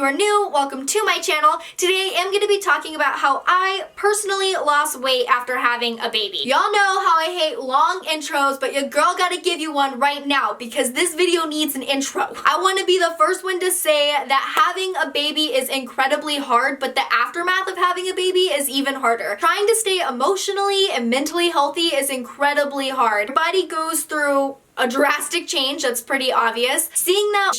you are new, welcome to my channel. Today I'm going to be talking about how I personally lost weight after having a baby. Y'all know how I hate long intros, but your girl gotta give you one right now because this video needs an intro. I want to be the first one to say that having a baby is incredibly hard, but the aftermath of having a baby is even harder. Trying to stay emotionally and mentally healthy is incredibly hard. Your body goes through a drastic change, that's pretty obvious. Seeing that,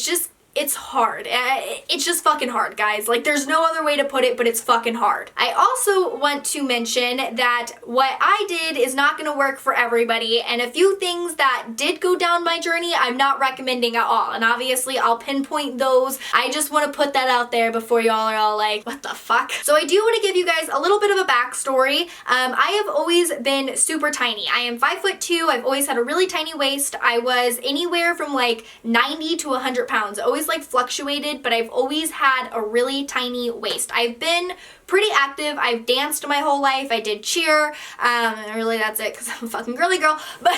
it's hard. It's just fucking hard, guys. Like, there's no other way to put it, but it's fucking hard. I also want to mention that what I did is not gonna work for everybody, and a few things that did go down my journey, I'm not recommending at all. And obviously, I'll pinpoint those. I just want to put that out there before y'all are all like, what the fuck? So I do want to give you guys a little bit of a backstory. I have always been super tiny. I am 5'2". I've always had a really tiny waist. I was anywhere from like 90 to 100 pounds. Always like fluctuated, but I've always had a really tiny waist. I've been pretty active. I've danced my whole life. I did cheer. Really that's it because I'm a fucking girly girl. But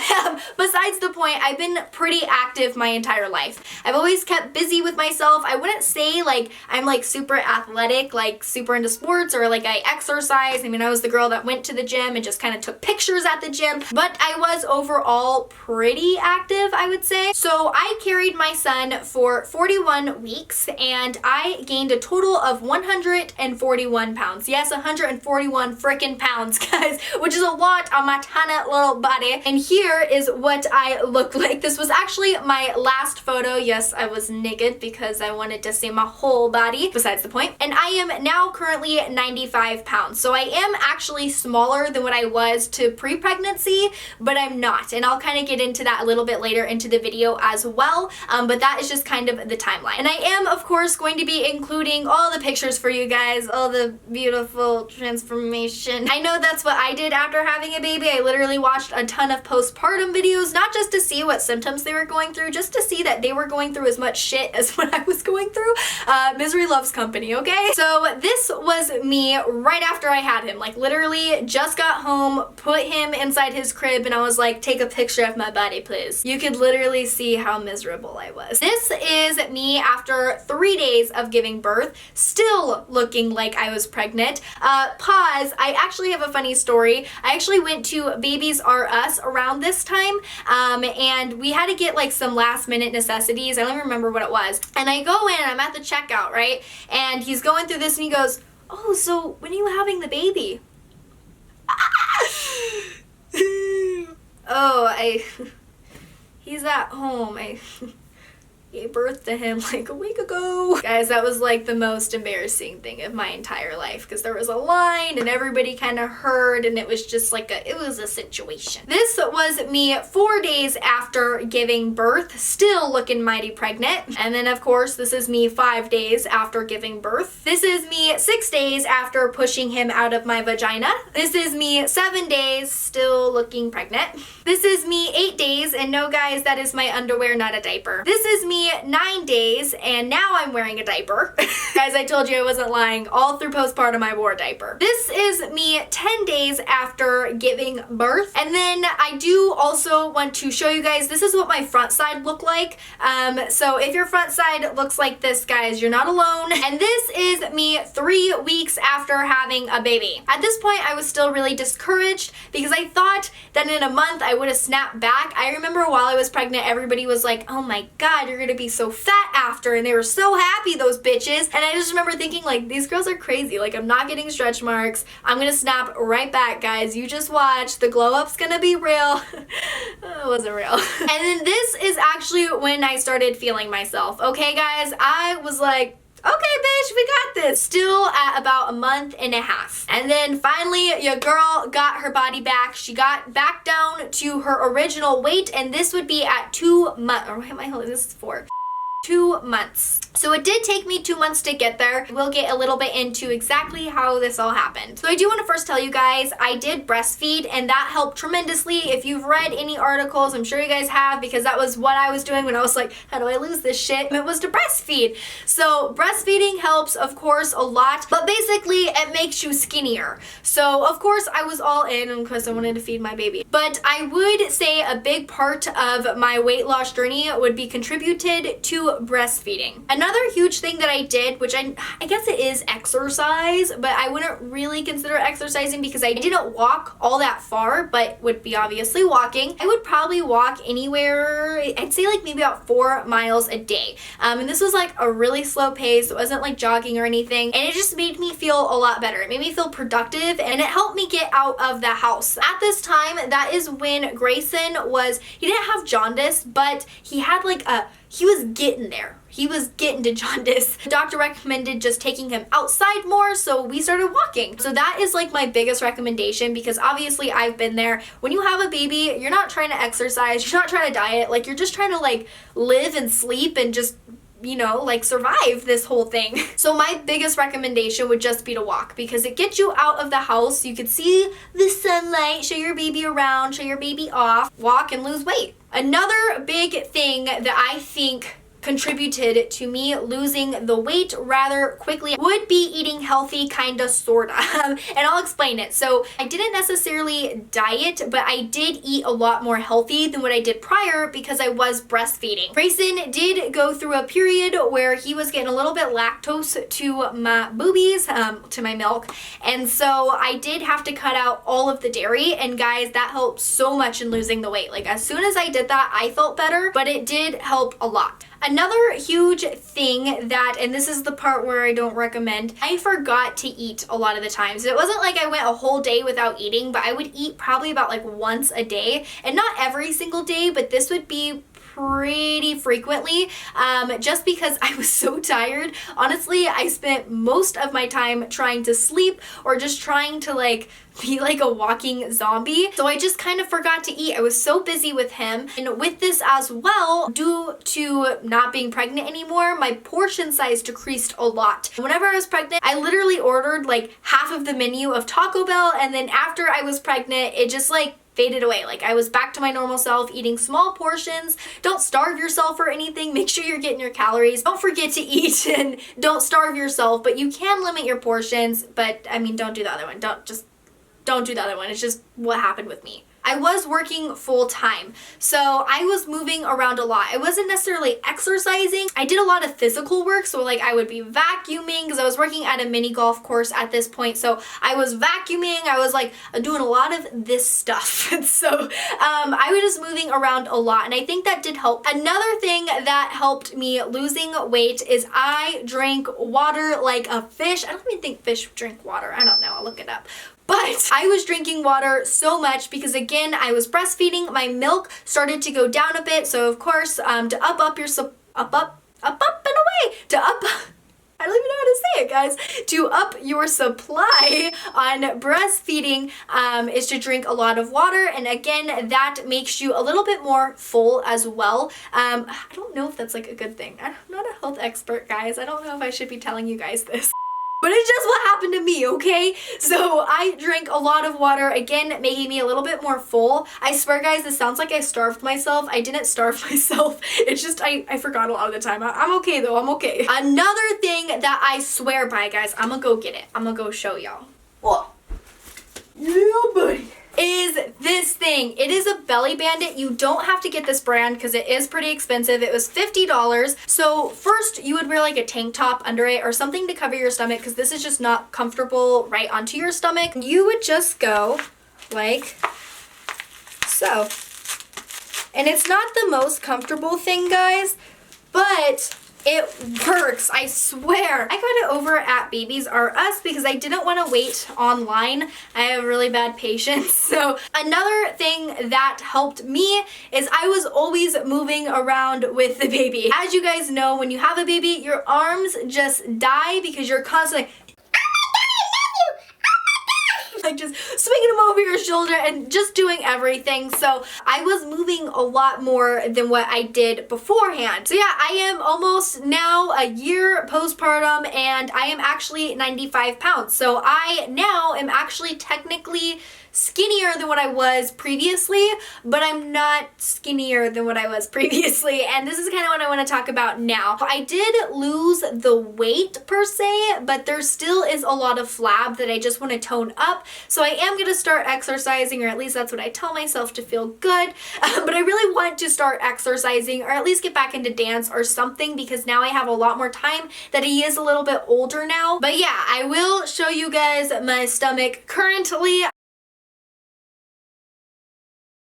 besides the point, I've been pretty active my entire life. I've always kept busy with myself. I wouldn't say like I'm like super athletic, like super into sports or like I exercise. I mean, I was the girl that went to the gym and just kind of took pictures at the gym, but I was overall pretty active, I would say. So I carried my son for 41 weeks and I gained a total of 141 pounds. Yes, 141 freaking pounds, guys, which is a lot on my tiny little body. And here is what I look like. This was actually my last photo. Yes, I was naked because I wanted to see my whole body, besides the point. And I am now currently 95 pounds. So I am actually smaller than what I was to pre-pregnancy, but I'm not. And I'll kind of get into that a little bit later into the video as well. But that is just kind of the timeline. And I am, of course, going to be including all the pictures for you guys, all the beautiful transformation. I know that's what I did after having a baby. I literally watched a ton of postpartum videos, not just to see what symptoms they were going through, just to see that they were going through as much shit as what I was going through. Misery loves company, okay? So this was me right after I had him. Like, literally just got home, put him inside his crib, and I was like, take a picture of my body, please. You could literally see how miserable I was. This is me after 3 days of giving birth, still looking like I was pregnant. Pause, I actually have a funny story. I actually went to Babies R Us around this time, and we had to get like some last minute necessities. I don't even remember what it was. And I go in, I'm at the checkout, right? And he's going through this and he goes, oh, so when are you having the baby? He's at home. I gave birth to him like a week ago. Guys, that was like the most embarrassing thing of my entire life because there was a line and everybody kind of heard and it was just like it was a situation. This was me 4 days after giving birth, still looking mighty pregnant. And then of course, this is me 5 days after giving birth. This is me 6 days after pushing him out of my vagina. This is me 7 days, still looking pregnant. This is me 8 days, and no guys, that is my underwear, not a diaper. This is me 9 days, and now I'm wearing a diaper. Guys, I told you I wasn't lying. All through postpartum, I wore a diaper. This is me 10 days after giving birth. And then I do also want to show you guys, this is what my front side looked like. So if your front side looks like this, guys, you're not alone. And this is me 3 weeks after having a baby. At this point, I was still really discouraged because I thought that in a month I would have snapped back. I remember while I was pregnant, everybody was like, oh my God, you're gonna be so fat after, and they were so happy, those bitches. And I just remember thinking like, these girls are crazy. Like, I'm not getting stretch marks. I'm gonna snap right back, guys. You just watch. The glow up's gonna be real. It wasn't real. And then this is actually when I started feeling myself. Okay, guys, I was like, okay, bitch, we got this. Still at about a month and a half. And then finally, your girl got her body back. She got back down to her original weight, and this would be at 2 months. Or am I holding this for? 2 months. So it did take me 2 months to get there. We'll get a little bit into exactly how this all happened. So I do want to first tell you guys, I did breastfeed and that helped tremendously. If you've read any articles, I'm sure you guys have, because that was what I was doing when I was like, how do I lose this shit? It was to breastfeed. So breastfeeding helps, of course, a lot, but basically it makes you skinnier. So of course I was all in because I wanted to feed my baby. But I would say a big part of my weight loss journey would be contributed to breastfeeding. Another huge thing that I did, which I guess it is exercise, but I wouldn't really consider exercising because I didn't walk all that far, but would be obviously walking. I would probably walk anywhere, I'd say like maybe about 4 miles a day. And this was like a really slow pace. It wasn't like jogging or anything. And it just made me feel a lot better. It made me feel productive and it helped me get out of the house. At this time, that is when Grayson he didn't have jaundice, but he had like he was getting there. He was getting to jaundice. The doctor recommended just taking him outside more, so we started walking. So that is like my biggest recommendation because obviously I've been there. When you have a baby, you're not trying to exercise, you're not trying to diet, like you're just trying to like live and sleep and just, you know, like survive this whole thing. So my biggest recommendation would just be to walk because it gets you out of the house. You could see the sunlight, show your baby around, show your baby off, walk and lose weight. Another big thing that I think contributed to me losing the weight rather quickly would be eating healthy, kinda, sorta. And I'll explain it. So I didn't necessarily diet, but I did eat a lot more healthy than what I did prior because I was breastfeeding. Grayson did go through a period where he was getting a little bit lactose to my boobies, to my milk. And so I did have to cut out all of the dairy. And guys, that helped so much in losing the weight. Like as soon as I did that, I felt better, but it did help a lot. Another huge thing that, and this is the part where I don't recommend, I forgot to eat a lot of the times. It wasn't like I went a whole day without eating, but I would eat probably about like once a day, and not every single day, but this would be pretty frequently, just because I was so tired. Honestly, I spent most of my time trying to sleep or just trying to like be like a walking zombie. So I just kind of forgot to eat. I was so busy with him. And with this as well, due to not being pregnant anymore, my portion size decreased a lot. Whenever I was pregnant, I literally ordered like half of the menu of Taco Bell, and then after I was pregnant, it just like faded away. Like I was back to my normal self, eating small portions. Don't starve yourself or anything. Make sure you're getting your calories. Don't forget to eat and don't starve yourself, but you can limit your portions. But I mean, don't do the other one. Don't do the other one. It's just what happened with me. I was working full time, so I was moving around a lot. I wasn't necessarily exercising. I did a lot of physical work, so like I would be vacuuming because I was working at a mini golf course at this point. So I was vacuuming. I was like doing a lot of this stuff. So I was just moving around a lot, and I think that did help. Another thing that helped me losing weight is I drank water like a fish. I don't even think fish drink water. I don't know. I'll look it up. But I was drinking water so much because again, I was breastfeeding. My milk started to go down a bit. So of course, to I don't even know how to say it, guys. To up your supply on breastfeeding is to drink a lot of water. And again, that makes you a little bit more full as well. I don't know if that's like a good thing. I'm not a health expert, guys. I don't know if I should be telling you guys this. But it's just what happened to me, okay? So I drank a lot of water, again, making me a little bit more full. I swear, guys, this sounds like I starved myself. I didn't starve myself. It's just I forgot a lot of the time. I'm okay, though. I'm okay. Another thing that I swear by, guys, I'm gonna go get it. I'm gonna go show y'all. What? Yeah, buddy. Is this thing. It is a Belly Bandit. You don't have to get this brand because it is pretty expensive. It was $50. So first you would wear like a tank top under it or something to cover your stomach because this is just not comfortable right onto your stomach. You would just go like so. And it's not the most comfortable thing, guys, but it works, I swear. I got it over at Babies R Us because I didn't want to wait online. I have really bad patience. So another thing that helped me is I was always moving around with the baby. As you guys know, when you have a baby, your arms just die because you're constantly like just swinging them over your shoulder and just doing everything. So I was moving a lot more than what I did beforehand. So yeah, I am almost now a year postpartum and I am actually 95 pounds. So I now am actually technically skinnier than what I was previously, but I'm not skinnier than what I was previously, and this is kind of what I want to talk about now. I did lose the weight per se, but there still is a lot of flab that I just want to tone up, so I am going to start exercising exercising, or at least that's what I tell myself to feel good. But I really want to start exercising, or at least get back into dance or something, because now I have a lot more time that he is a little bit older now. But yeah, I will show you guys my stomach currently.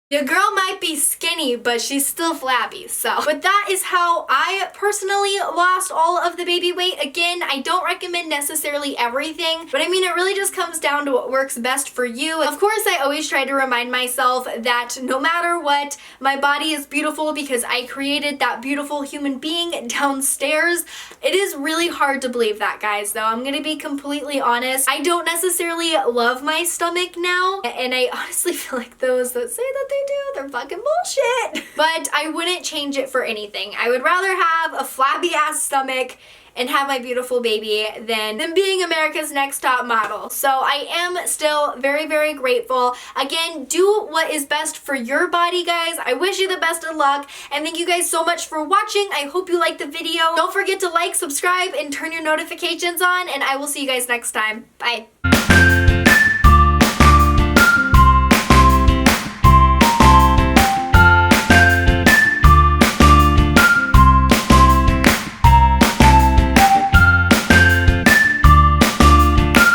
Your girl might be skinny, but she's still flabby, but that is how I personally lost all of the baby weight. Again, I don't recommend necessarily everything, but I mean, it really just comes down to what works best for you. Of course, I always try to remind myself that no matter what, my body is beautiful because I created that beautiful human being downstairs. It is really hard to believe that, guys, though. I'm gonna be completely honest. I don't necessarily love my stomach now, and I honestly feel like those that say that they do, they're fucking bullshit. But I wouldn't change it for anything. I would rather have a flabby ass stomach and have my beautiful baby than being America's Next Top Model. So I am still very, very grateful. Again, do what is best for your body, guys. I wish you the best of luck, and thank you guys so much for watching. I hope you liked the video. Don't forget to like, subscribe, and turn your notifications on, and I will see you guys next time. Bye.